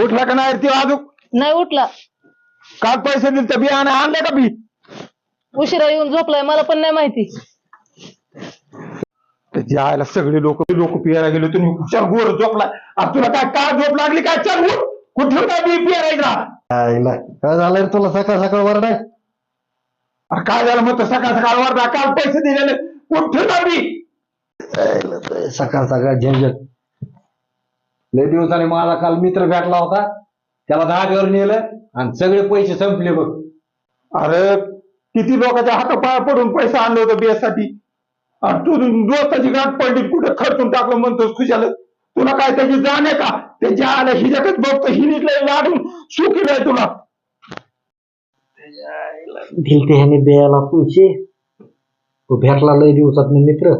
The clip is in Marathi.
उठला का नाही रे त्यो अजून? नाही उठला. काल पैसे दिले तर बियाणे आणले का बी? उशिरा येऊन झोपलाय, मला पण नाही माहिती. त्याची आयला सगळे लोक पियाला गेले, तुम्ही हुशार गोर झोपलाय. आता तुला काय झोप लागली काय? चल उठ. कुठं काय बी पियायला? काय झालंय तुला सकाळ सकाळ वरडाय? काय झालं मग सकाळ सकाळ वरडा? काल पैसे दिलेले कुठं ना बी? सकाळ सकाळ झंझट. लय दिवसाने माझा काल मित्र भेटला होता, त्याला धाग्यावर नेलं आणि सगळे पैसे संपले बघ. अरे किती लोकांच्या हातापाया पडून पैसा आणलं होतं बियासाठी. तू दोस्ताची गाठ पडली, कुठं खर्चून टाकलं म्हणतोस खुशाल. तुला काय त्याची जाण आहे का? त्याची आल्या हिच्याकच बघतो, हिनीतलं लाडून सुखी आहे तुला. दिलते ह्याने बियाला पैसे, तो भेटला लय दिवसात मित्र.